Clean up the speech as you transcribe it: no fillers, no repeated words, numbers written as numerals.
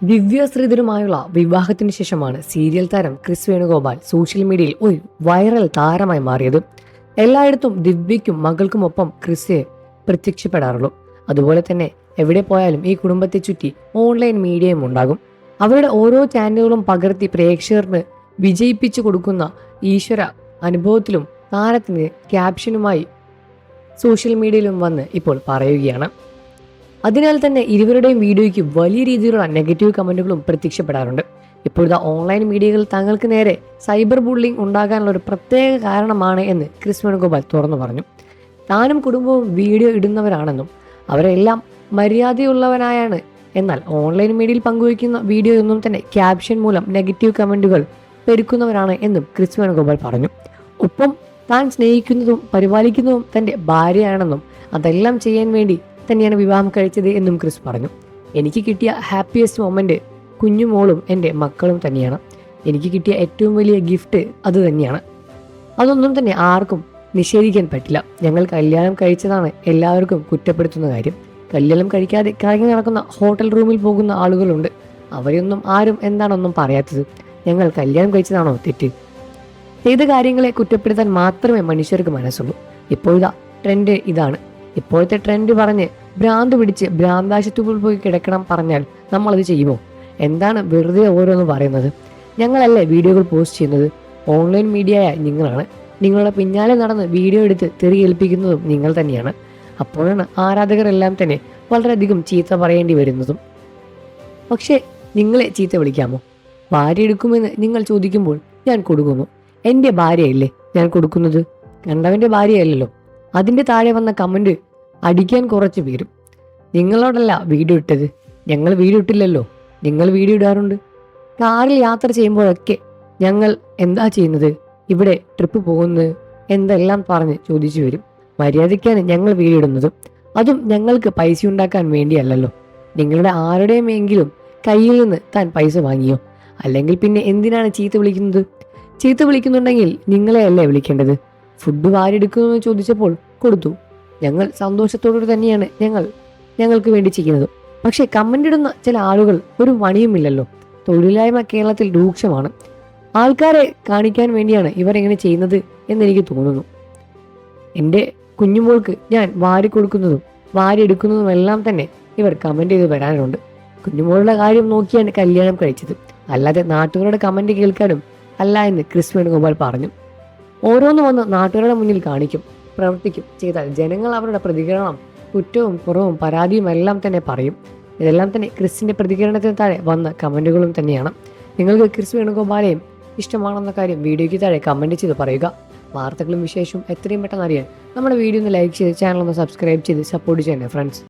ദിവ്യ ശ്രീധരുമായുള്ള വിവാഹത്തിന് ശേഷമാണ് സീരിയൽ താരം ക്രിസ് വേണുഗോപാൽ സോഷ്യൽ മീഡിയയിൽ ഒരു വൈറൽ താരമായി മാറിയത്. എല്ലായിടത്തും ദിവ്യയ്ക്കും മകൾക്കുമൊപ്പം ക്രിസ് പ്രത്യക്ഷപ്പെടാറുള്ളൂ. അതുപോലെ തന്നെ എവിടെ പോയാലും ഈ കുടുംബത്തെ ചുറ്റി ഓൺലൈൻ മീഡിയയും ഉണ്ടാകും. അവരുടെ ഓരോ ചാനലുകളും പകർത്തി പ്രേക്ഷകർക്ക് വിജയിപ്പിച്ചു കൊടുക്കുന്ന ഈശ്വര അനുഭവത്തിലും താരത്തിന് ക്യാപ്ഷനുമായി സോഷ്യൽ മീഡിയയിലും വന്ന് ഇപ്പോൾ പറയുകയാണ്. അതിനാൽ തന്നെ ഇരുവരുടെയും വീഡിയോയ്ക്ക് വലിയ രീതിയിലുള്ള നെഗറ്റീവ് കമന്റുകളും പ്രത്യക്ഷപ്പെടാറുണ്ട്. ഇപ്പോഴത്തെ ഓൺലൈൻ മീഡിയകൾ തങ്ങൾക്ക് നേരെ സൈബർ ബുള്ളിംഗ് ഉണ്ടാകാനുള്ള ഒരു പ്രത്യേക കാരണമാണ് എന്ന് ക്രിസ് വേണുഗോപാൽ തുറന്നു പറഞ്ഞു. താനും കുടുംബവും വീഡിയോ ഇടുന്നവരാണെന്നും അവരെല്ലാം മര്യാദയുള്ളവനായാണ്, എന്നാൽ ഓൺലൈൻ മീഡിയയിൽ പങ്കുവയ്ക്കുന്ന വീഡിയോ ഒന്നും തന്നെ ക്യാപ്ഷൻ മൂലം നെഗറ്റീവ് കമന്റുകൾ പെരുക്കുന്നവരാണ് എന്നും ക്രിസ് വേണുഗോപാൽ പറഞ്ഞു. ഒപ്പം താൻ സ്നേഹിക്കുന്നതും പരിപാലിക്കുന്നതും തൻ്റെ ഭാര്യയാണെന്നും അതെല്ലാം ചെയ്യാൻ വേണ്ടി തന്നെയാണ് വിവാഹം കഴിച്ചത് എന്നും ക്രിസ് പറഞ്ഞു. എനിക്ക് കിട്ടിയ ഹാപ്പിയസ്റ്റ് മൊമെന്റ് കുഞ്ഞുമോളും എൻ്റെ മക്കളും തന്നെയാണ്. എനിക്ക് കിട്ടിയ ഏറ്റവും വലിയ ഗിഫ്റ്റ് അത് തന്നെയാണ്. അതൊന്നും തന്നെ ആർക്കും നിഷേധിക്കാൻ പറ്റില്ല. ഞങ്ങൾ കല്യാണം കഴിച്ചതാണ് എല്ലാവർക്കും കുറ്റപ്പെടുത്തുന്ന കാര്യം. കല്യാണം കഴിക്കാതെ കറങ്ങി നടക്കുന്ന ഹോട്ടൽ റൂമിൽ പോകുന്ന ആളുകളുണ്ട്. അവരെയൊന്നും ആരും എന്താണൊന്നും പറയാത്തത്. ഞങ്ങൾ കല്യാണം കഴിച്ചതാണോ തെറ്റ്? ചെയ്ത കാര്യങ്ങളെ കുറ്റപ്പെടുത്താൻ മാത്രമേ മനുഷ്യർക്ക് മനസ്സുള്ളൂ. ഇപ്പോഴത്തെ ട്രെൻഡ് ഇതാണ്. ഇപ്പോഴത്തെ ട്രെൻഡ് പറഞ്ഞ് ഭ്രാന്ത് പിടിച്ച് ഭ്രാന്താശുപത്രിയിൽ പോയി കിടക്കണം പറഞ്ഞാൽ നമ്മളത് ചെയ്യുമോ? എന്താണ് വെറുതെ ഓരോന്ന് പറയുന്നത്? ഞങ്ങളല്ലേ വീഡിയോകൾ പോസ്റ്റ് ചെയ്യുന്നത്? ഓൺലൈൻ മീഡിയയായ നിങ്ങളാണ്. നിങ്ങളുടെ പിന്നാലെ നടന്ന് വീഡിയോ എടുത്ത് തെറിയേൽപ്പിക്കുന്നതും നിങ്ങൾ തന്നെയാണ്. അപ്പോഴാണ് ആരാധകരെല്ലാം തന്നെ വളരെയധികം ചീത്ത പറയേണ്ടി വരുന്നതും. പക്ഷേ നിങ്ങളെ ചീത്ത വിളിക്കാമോ? ഭാര്യ എടുക്കുമെന്ന് നിങ്ങൾ ചോദിക്കുമ്പോൾ ഞാൻ കൊടുക്കുന്നു. എൻ്റെ ഭാര്യയല്ലേ ഞാൻ കൊടുക്കുന്നത്, കണ്ടവൻ്റെ ഭാര്യയല്ലല്ലോ. അതിൻ്റെ താഴെ വന്ന കമൻറ്റ് അടിക്കാൻ കുറച്ച് പേരും. നിങ്ങളോടല്ല വീഡിയോ ഇട്ടത്, ഞങ്ങൾ വീഡിയോ ഇട്ടില്ലല്ലോ. നിങ്ങൾ വീഡിയോ ഇടാറുണ്ട്. കാറിൽ യാത്ര ചെയ്യുമ്പോഴൊക്കെ ഞങ്ങൾ എന്താ ചെയ്യുന്നത്, ഇവിടെ ട്രിപ്പ് പോകുന്നത് എന്തെല്ലാം പറഞ്ഞ് ചോദിച്ചു വരും. മര്യാദയ്ക്കാണ് ഞങ്ങൾ വീഡിയോ ഇടുന്നത്. അതും ഞങ്ങൾക്ക് പൈസ ഉണ്ടാക്കാൻ വേണ്ടിയല്ലല്ലോ. നിങ്ങളുടെ ആരുടെയുമെങ്കിലും കയ്യിൽ നിന്ന് താൻ പൈസ വാങ്ങിയോ? അല്ലെങ്കിൽ പിന്നെ എന്തിനാണ് ചീത്ത വിളിക്കുന്നത്? ചീത്ത വിളിക്കുന്നുണ്ടെങ്കിൽ നിങ്ങളെയല്ലേ വിളിക്കേണ്ടത്? ഫുഡ് വാരിയെടുക്കുമെന്ന് ചോദിച്ചപ്പോൾ കൊടുത്തു. ഞങ്ങൾ സന്തോഷത്തോടു തന്നെയാണ് ഞങ്ങൾക്ക് വേണ്ടി ചെയ്യുന്നത്. പക്ഷേ കമൻ്റ് ഇടുന്ന ചില ആളുകൾ ഒരു പണിയുമില്ലല്ലോ. തൊഴിലില്ലായ്മ കേരളത്തിൽ രൂക്ഷമാണ്. ആൾക്കാരെ കാണിക്കാൻ വേണ്ടിയാണ് ഇവർ എങ്ങനെ ചെയ്യുന്നത് എന്നെനിക്ക് തോന്നുന്നു. എൻ്റെ കുഞ്ഞുമോൾക്ക് ഞാൻ വാരി കൊടുക്കുന്നതും വാരി എടുക്കുന്നതും എല്ലാം തന്നെ ഇവർ കമൻ്റ് ചെയ്ത് വരാനുണ്ട്. കുഞ്ഞുമോളുടെ കാര്യം നോക്കിയാണ് കല്യാണം കഴിച്ചത്, അല്ലാതെ നാട്ടുകാരുടെ കമൻ്റ് കേൾക്കാനും അല്ല എന്ന് ക്രിസ് വേണുഗോപാൽ പറഞ്ഞു. ഓരോന്ന് വന്ന് നാട്ടുകാരുടെ മുന്നിൽ കാണിക്കും, പ്രവർത്തിക്കും ചെയ്താൽ ജനങ്ങൾ അവരുടെ പ്രതികരണം കുറ്റവും കുറവും പരാതിയും എല്ലാം തന്നെ പറയും. ഇതെല്ലാം തന്നെ ക്രിസിന്റെ പ്രതികരണത്തിന് താഴെ വന്ന കമന്റുകളും തന്നെയാണ്. നിങ്ങൾക്ക് ക്രിസ് വേണുഗോപാലെയും ഇഷ്ടമാണെന്ന കാര്യം വീഡിയോയ്ക്ക് താഴെ കമന്റ് ചെയ്ത് പറയുക. വാർത്തകളും വിശേഷവും എത്രയും പെട്ടെന്ന് അറിയാൻ നമ്മുടെ വീഡിയോ ഒന്ന് ലൈക്ക് ചെയ്ത് ചാനൽ ഒന്ന് സബ്സ്ക്രൈബ് ചെയ്ത് സപ്പോർട്ട് ചെയ്യണേ ഫ്രണ്ട്സ്.